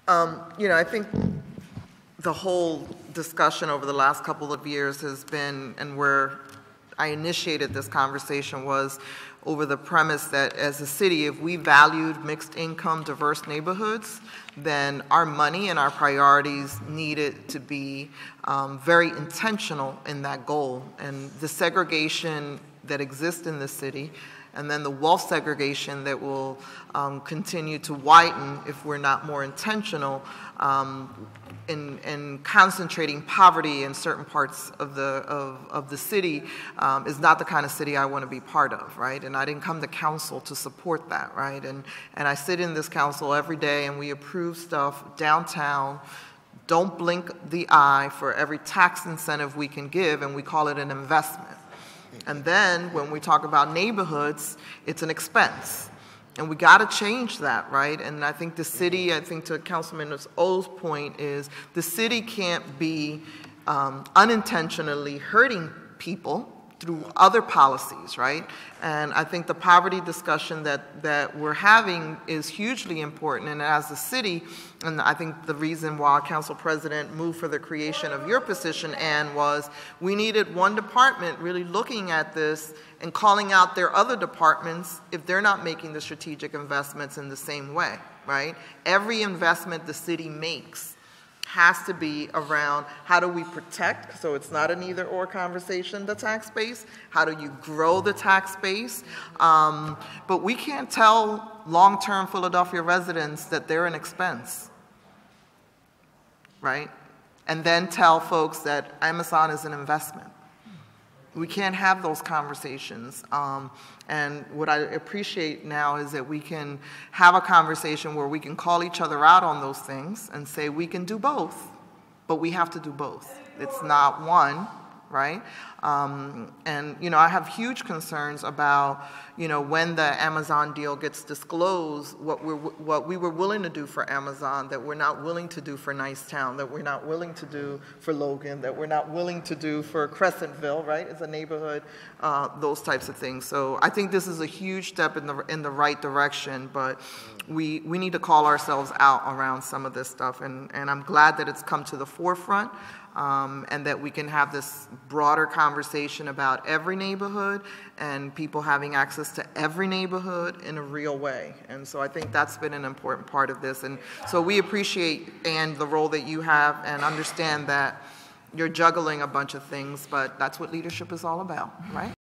I think the whole discussion over the last couple of years has been, and where I initiated this conversation was over the premise that as a city, if we valued mixed income, diverse neighborhoods, then our money and our priorities needed to be very intentional in that goal. And the segregation that exists in the city, and then the wealth segregation that will continue to widen if we're not more intentional in concentrating poverty in certain parts of the city is not the kind of city I want to be part of, right? And I didn't come to council to support that, right? And I sit in this council every day and we approve stuff downtown. Don't blink the eye for every tax incentive we can give, and we call it an investment. And then when we talk about neighborhoods, it's an expense. And we got to change that, right? And I think the city, to Councilman O's point is, the city can't be unintentionally hurting people through other policies, right? And I think the poverty discussion that we're having is hugely important. And as a city, and I think the reason why Council President moved for the creation of your position, Ann, was we needed one department really looking at this and calling out their other departments if they're not making the strategic investments in the same way, right? Every investment the city makes has to be around how do we protect, so it's not an either-or conversation, the tax base. How do you grow the tax base? But we can't tell long-term Philadelphia residents that they're an expense, right? And then tell folks that Amazon is an investment. We can't have those conversations. And what I appreciate now is that we can have a conversation where we can call each other out on those things and say we can do both, but we have to do both. It's not one, right? And I have huge concerns about when the Amazon deal gets disclosed, what we were willing to do for Amazon that we're not willing to do for Nicetown, that we're not willing to do for Logan, that we're not willing to do for Crescentville, right? As a neighborhood, those types of things. So I think this is a huge step in the right direction, but we need to call ourselves out around some of this stuff, and I'm glad that it's come to the forefront. And that we can have this broader conversation about every neighborhood and people having access to every neighborhood in a real way. And so I think that's been an important part of this. And so we appreciate, Ann, the role that you have, and understand that you're juggling a bunch of things, but that's what leadership is all about, right?